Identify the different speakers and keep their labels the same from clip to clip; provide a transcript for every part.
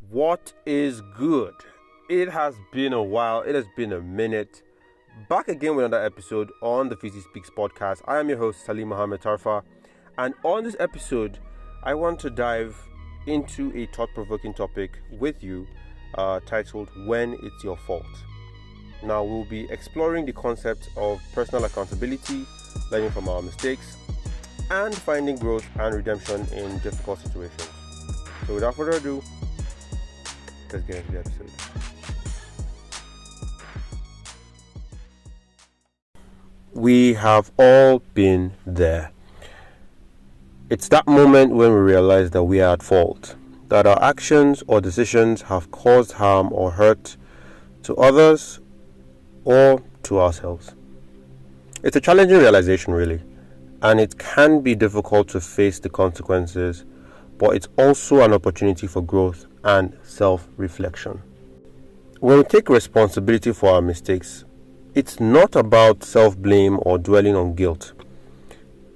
Speaker 1: What is good? It has been a while, it has been a minute. Back again with another episode on the Fizi Speaks podcast. I am your host, Salim Mohammed Tarfa, and on this episode, I want to dive into a thought-provoking topic with you titled When It's Your Fault. Now, we'll be exploring the concept of personal accountability, learning from our mistakes, and finding growth and redemption in difficult situations. So without further ado, let's get into the episode. We have all been there. It's that moment when we realize that we are at fault, that our actions or decisions have caused harm or hurt to others or to ourselves. It's a challenging realization, really, and it can be difficult to face the consequences, but it's also an opportunity for growth and self-reflection. When we take responsibility for our mistakes, it's not about self-blame or dwelling on guilt.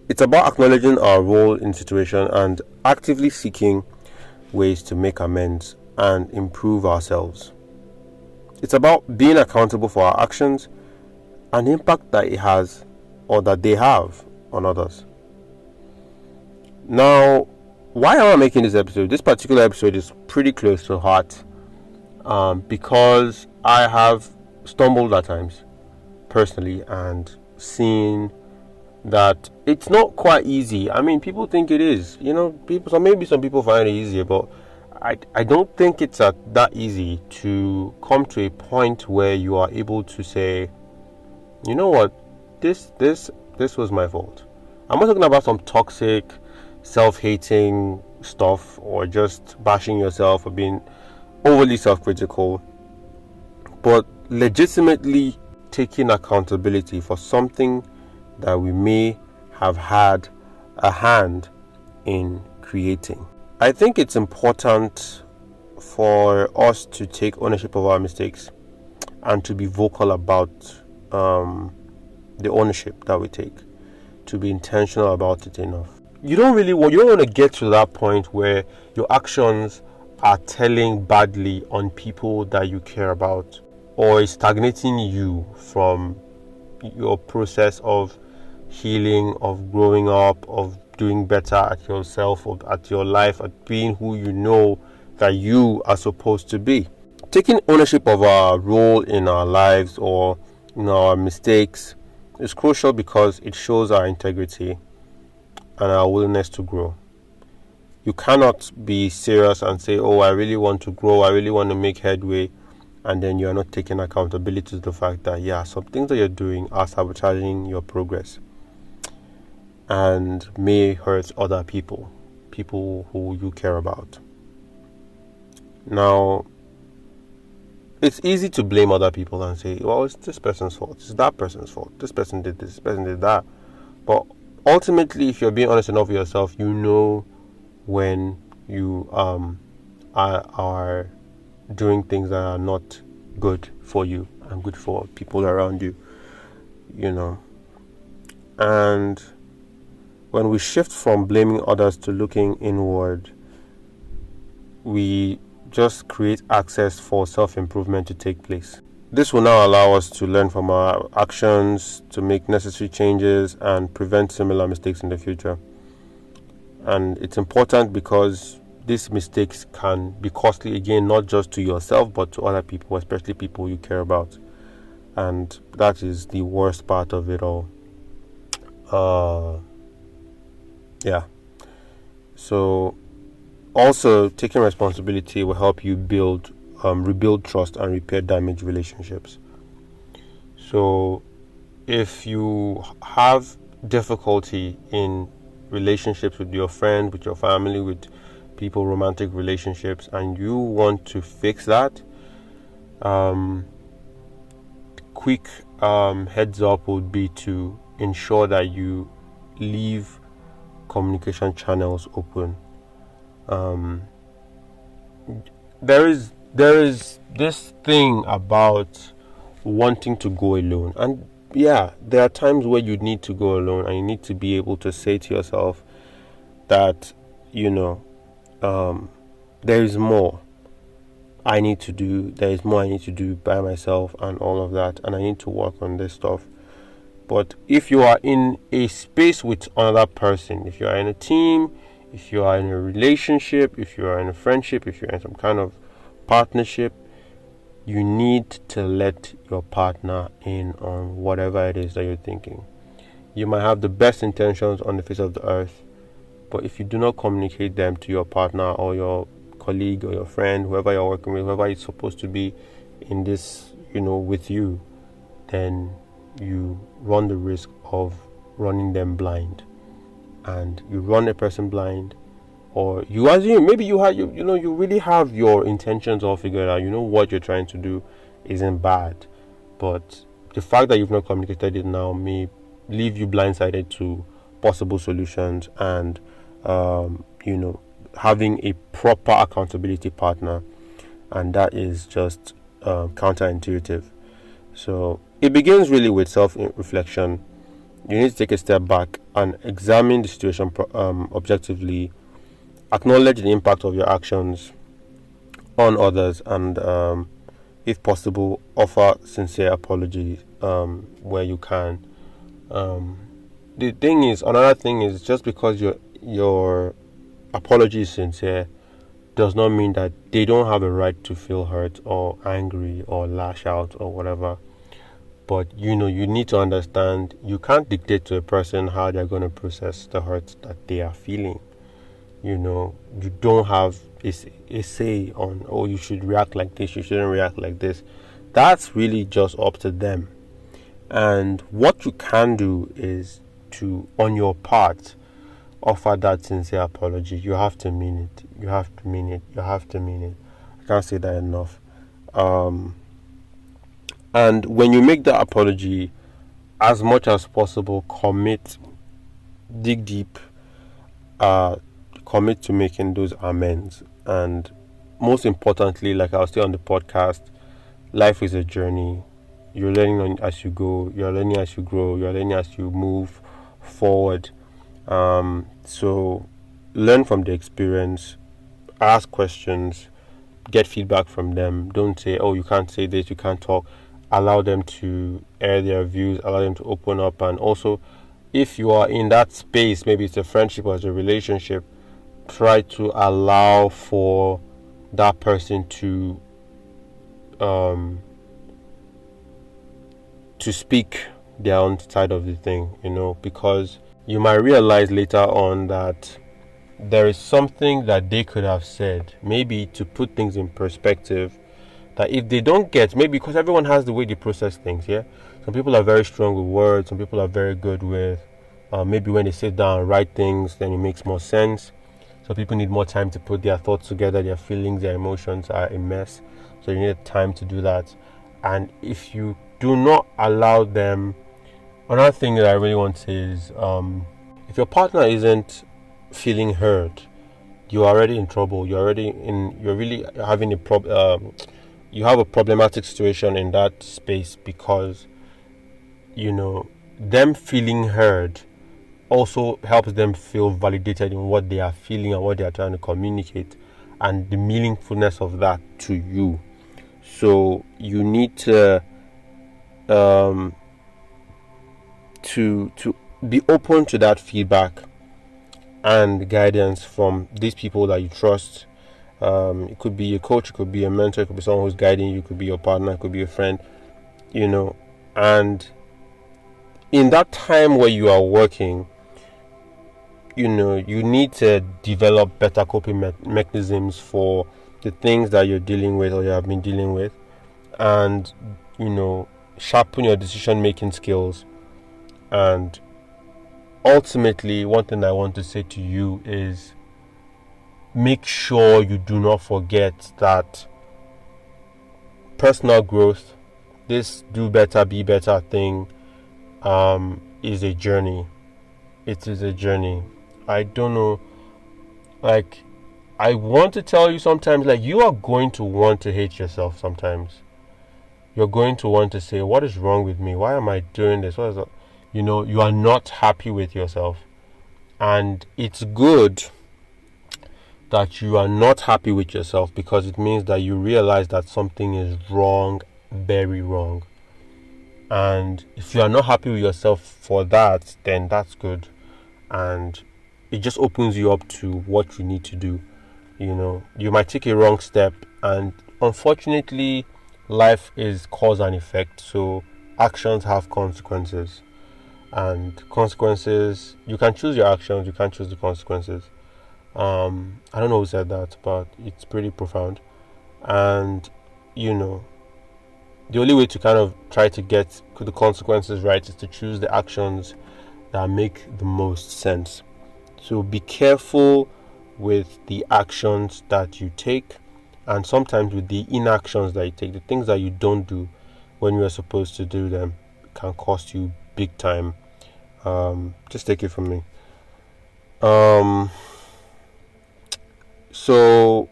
Speaker 1: It's about acknowledging our role in the situation and actively seeking ways to make amends and improve ourselves. It's about being accountable for our actions and the impact that it has or that they have on others. Now, why am I making this episode? This particular episode is pretty close to heart because I have stumbled at times personally and seen that it's not quite easy. I mean, people think it is. Maybe some people find it easier, but I don't think it's that easy to come to a point where you are able to say, you know what, this was my fault. I'm not talking about some toxic, self-hating stuff or just bashing yourself or being overly self-critical, but legitimately taking accountability for something that we may have had a hand in creating. I think it's important for us to take ownership of our mistakes and to be vocal about the ownership that we take, to be intentional about it enough. You don't want to get to that point where your actions are telling badly on people that you care about or is stagnating you from your process of healing, of growing up, of doing better at yourself, or at your life, at being who you know that you are supposed to be. Taking ownership of our role in our lives or our mistakes is crucial because it shows our integrity and our willingness to grow. You cannot be serious and say, I really want to grow, I really want to make headway, and then you are not taking accountability to the fact that some things that you're doing are sabotaging your progress and may hurt other people who you care about. Now, it's easy to blame other people and say, it's this person's fault, it's that person's fault, this person did this person did that. But ultimately, if you're being honest enough with yourself, you know when you are doing things that are not good for you and good for people around you, And when we shift from blaming others to looking inward, we just create access for self-improvement to take place. This will now allow us to learn from our actions, to make necessary changes, and prevent similar mistakes in the future. And it's important because these mistakes can be costly, again, not just to yourself, but to other people, especially people you care about. And that is the worst part of it all. So, also, taking responsibility will help you rebuild trust and repair damaged relationships. So if you have difficulty in relationships with your friend, with your family, with people, romantic relationships, and you want to fix that, quick heads up would be to ensure that you leave communication channels open. There is this thing about wanting to go alone, and there are times where you need to go alone and you need to be able to say to yourself that there is more. I need to do, there is more I need to do by myself and all of that, and I need to work on this stuff. But if you are in a space with another person, if you are in a team, if you are in a relationship, if you are in a friendship, if you're in some kind of partnership, you need to let your partner in on whatever it is that you're thinking. You might have the best intentions on the face of the earth, but if you do not communicate them to your partner or your colleague or your friend, whoever you're working with, whoever is supposed to be in this, with you, then you run the risk of running them blind. And you run a person blind, or you assume maybe you really have your intentions all figured out. You know what you're trying to do isn't bad, but the fact that you've not communicated it now may leave you blindsided to possible solutions and having a proper accountability partner, and that is just counterintuitive. So it begins really with self-reflection. You need to take a step back and examine the situation objectively, acknowledge the impact of your actions on others, and if possible, offer sincere apology where you can. Another thing is, just because your apology is sincere does not mean that they don't have a right to feel hurt or angry or lash out or whatever. But you need to understand, you can't dictate to a person how they're going to process the hurt that they are feeling. You don't have a say on, you should react like this, you shouldn't react like this. That's really just up to them. And what you can do is to, on your part, offer that sincere apology. You have to mean it. You have to mean it. You have to mean it. I can't say that enough. And when you make that apology, as much as possible, dig deep, commit to making those amends. And most importantly, like I'll say on the podcast, life is a journey. You're learning as you go, you're learning as you grow, you're learning as you move forward. So learn from the experience, ask questions, get feedback from them. Don't say, you can't say this, you can't talk. Allow them to air their views, allow them to open up. And also, if you are in that space, maybe it's a friendship or it's a relationship, try to allow for that person to speak their own side of the thing, because you might realize later on that there is something that they could have said, maybe to put things in perspective, that if they don't get, maybe because everyone has the way they process things, yeah? Some people are very strong with words, some people are very good with, maybe when they sit down and write things, then it makes more sense. Some people need more time to put their thoughts together, their feelings, their emotions are a mess, so you need time to do that. And if you do not allow them, another thing that I really want to say is, if your partner isn't feeling heard, you're already in trouble. You're really having a problem. You have a problematic situation in that space, because them feeling heard also helps them feel validated in what they are feeling and what they are trying to communicate, and the meaningfulness of that to you. So you need to be open to that feedback and guidance from these people that you trust. It could be a coach, it could be a mentor, it could be someone who's guiding you, it could be your partner, it could be a friend, and in that time where you are working, you need to develop better coping mechanisms for the things that you're dealing with or you have been dealing with, and sharpen your decision making skills. And ultimately, one thing I want to say to you is, make sure you do not forget that personal growth, this do better, be better thing, is a journey. It is a journey. I don't know, I want to tell you sometimes, you are going to want to hate yourself sometimes. You're going to want to say, what is wrong with me? Why am I doing this? What is that? You are not happy with yourself. And it's good that you are not happy with yourself, because it means that you realize that something is wrong, very wrong. And if you are not happy with yourself for that, then that's good. And it just opens you up to what you need to do. You might take a wrong step, and unfortunately, life is cause and effect. So actions have consequences. And consequences, you can choose your actions, you can't choose the consequences. I don't know who said that, but it's pretty profound. And the only way to kind of try to get the consequences right is to choose the actions that make the most sense. So be careful with the actions that you take, and sometimes with the inactions that you take, the things that you don't do when you are supposed to do them can cost you big time. Just take it from me. So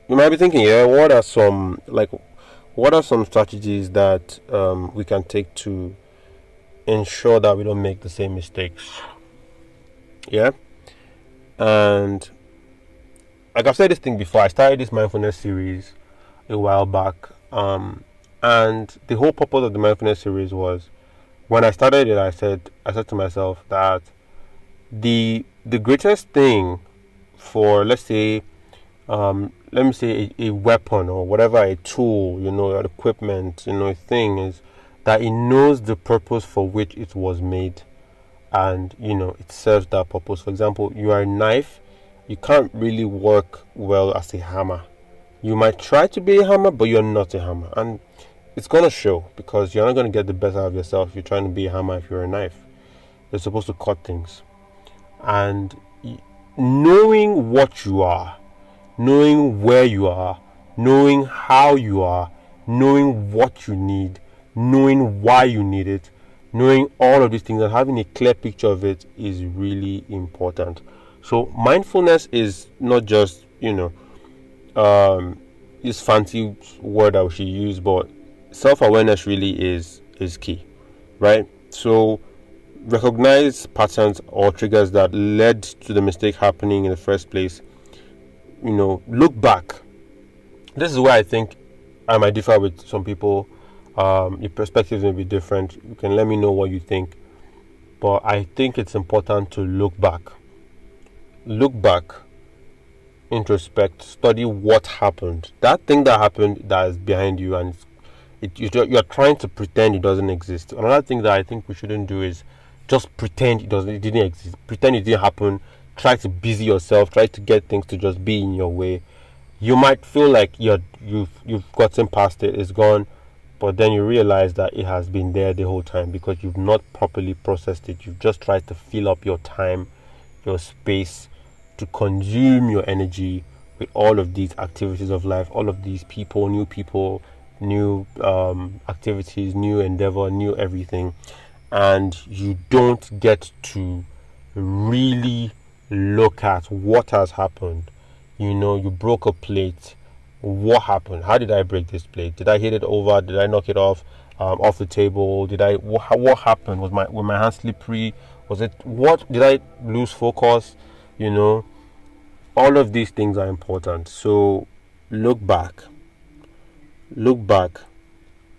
Speaker 1: you might be thinking, what are some strategies that we can take to ensure that we don't make the same mistakes? Yeah. And like I've said this thing before, I started this mindfulness series a while back. And the whole purpose of the mindfulness series was, when I started it, I said to myself that the greatest thing for, let me say a weapon or whatever, a tool, an equipment, a thing, is that it knows the purpose for which it was made, and it serves that purpose. For example, you are a knife, you can't really work well as a hammer. You might try to be a hammer, but you're not a hammer, and it's going to show, because you're not going to get the best out of yourself if you're trying to be a hammer. If you're a knife, you're supposed to cut things. And knowing what you are, knowing where you are, knowing how you are, knowing what you need, knowing why you need it, knowing all of these things and having a clear picture of it is really important. So mindfulness is not just this fancy word that we should use, but self-awareness really is key, right? So recognize patterns or triggers that led to the mistake happening in the first place. Look back. This is where I think I might differ with some people. Your perspectives may be different. You can let me know what you think. But I think it's important to look back. Look back, introspect, study what happened. That thing that happened that is behind you, and you're trying to pretend it doesn't exist. Another thing that I think we shouldn't do is just pretend it didn't exist. Pretend it didn't happen. Try to busy yourself. Try to get things to just be in your way. You might feel like you've gotten past it. It's gone. But then you realize that it has been there the whole time, because you've not properly processed it. You've just tried to fill up your time, your space, to consume your energy with all of these activities of life, all of these people, new activities, new endeavor, new everything. And you don't get to really look at what has happened. You broke a plate. What happened? How did I break this plate? Did I hit it over? Did I knock it off the table? What happened? Were my hands slippery? Did I lose focus? All of these things are important. So look back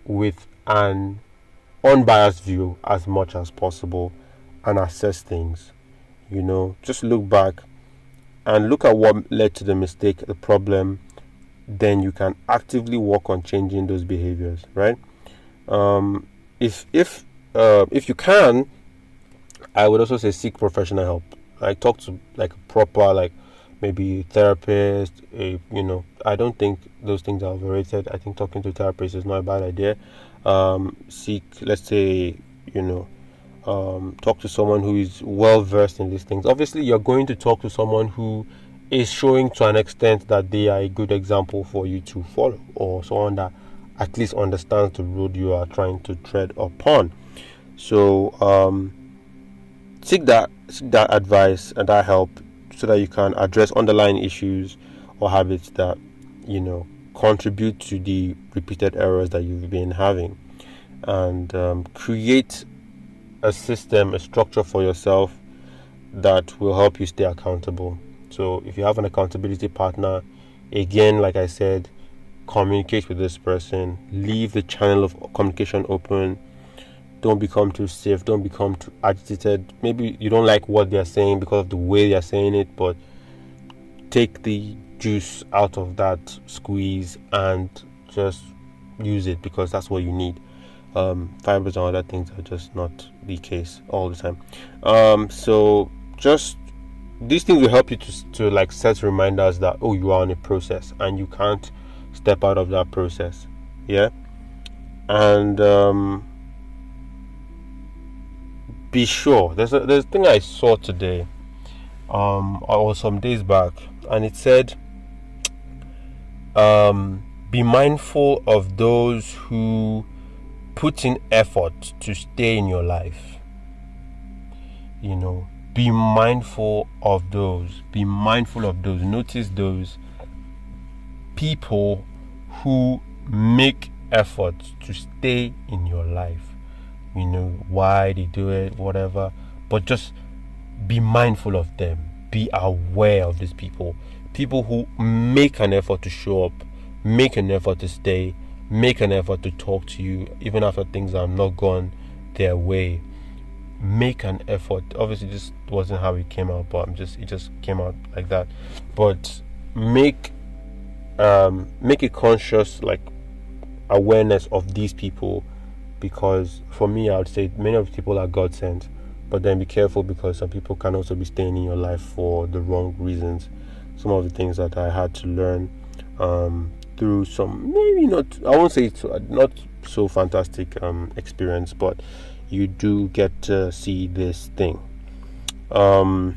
Speaker 1: with an unbiased view as much as possible, and assess things. Just look back and look at what led to the mistake, the problem. Then you can actively work on changing those behaviors, right? If you can, I would also say seek professional help. Talk to a proper, maybe therapist. I don't think those things are overrated. I think talking to a therapist is not a bad idea. Seek, let's say, talk to someone who is well versed in these things. Obviously, you're going to talk to someone who is showing to an extent that they are a good example for you to follow, or someone that at least understands the road you are trying to tread upon. So seek that advice and that help, so that you can address underlying issues or habits that contribute to the repeated errors that you've been having, and create a system, a structure for yourself that will help you stay accountable. So if you have an accountability partner, again, like I said, communicate with this person, leave the channel of communication open. Don't become too stiff, don't become too agitated. Maybe you don't like what they're saying because of the way they're saying it, but take the juice out of that squeeze and just use it, because that's what you need. Fibers and other things are just not the case all the time. So just these things will help you to like set reminders that, oh, you are on a process and you can't step out of that process. Yeah. And be sure, there's a thing I saw today or some days back, and it said be mindful of those who put in effort to stay in your life. Be mindful of those. Notice those people who make efforts to stay in your life. Why they do it, whatever, but just be mindful of them. Be aware of these people who make an effort to show up, make an effort to stay, make an effort to talk to you even after things have not gone their way. Make an effort. Obviously this wasn't how it came out, but it just came out like that. But make a conscious like awareness of these people, because for me, I would say many of the people are God sent, but then be careful, because some people can also be staying in your life for the wrong reasons. Some of the things that I had to learn through some, maybe not, I won't say it's not so fantastic experience, but you do get to see this thing. And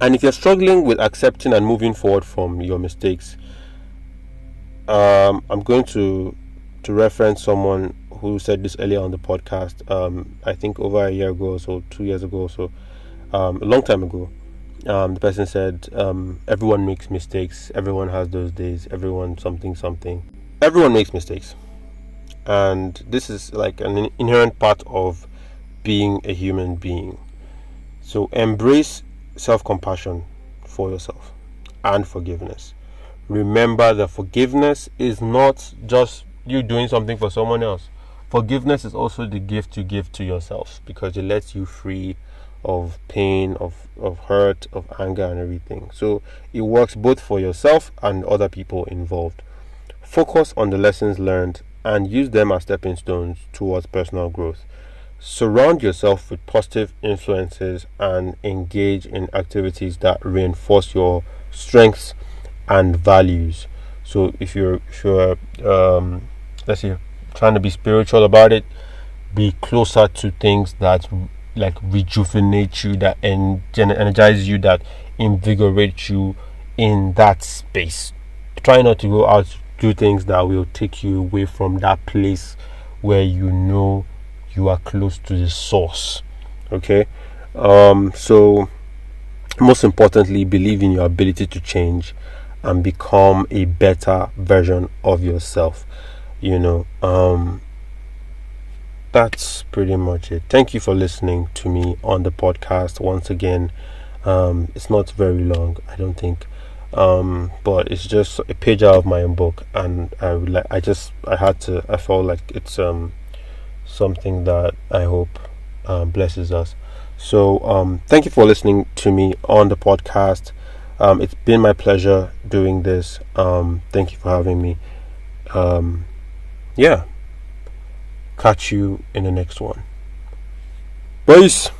Speaker 1: if you're struggling with accepting and moving forward from your mistakes, I'm going to reference someone who said this earlier on the podcast. I think over a year ago or so, 2 years ago or so, a long time ago. The person said, everyone makes mistakes, everyone has those days, everyone something. Everyone makes mistakes. And this is like an inherent part of being a human being. So embrace self-compassion for yourself and forgiveness. Remember that forgiveness is not just you doing something for someone else. Forgiveness is also the gift you give to yourself, because it lets you free of pain, of hurt, of anger and everything. So it works both for yourself and other people involved. Focus on the lessons learned and use them as stepping stones towards personal growth. Surround yourself with positive influences and engage in activities that reinforce your strengths and values. So if you're let's say trying to be spiritual about it, be closer to things that like rejuvenate you, that energize you, that invigorate you in that space. Try not to go out to do things that will take you away from that place where you are close to the source. Okay. So most importantly, believe in your ability to change and become a better version of yourself. That's pretty much it. Thank you for listening to me on the podcast once again. It's not very long, I don't think, but it's just a page out of my own book, and I felt like it's something that I hope blesses us. So thank you for listening to me on the podcast. It's been my pleasure doing this. Thank you for having me. Catch you in the next one. Peace.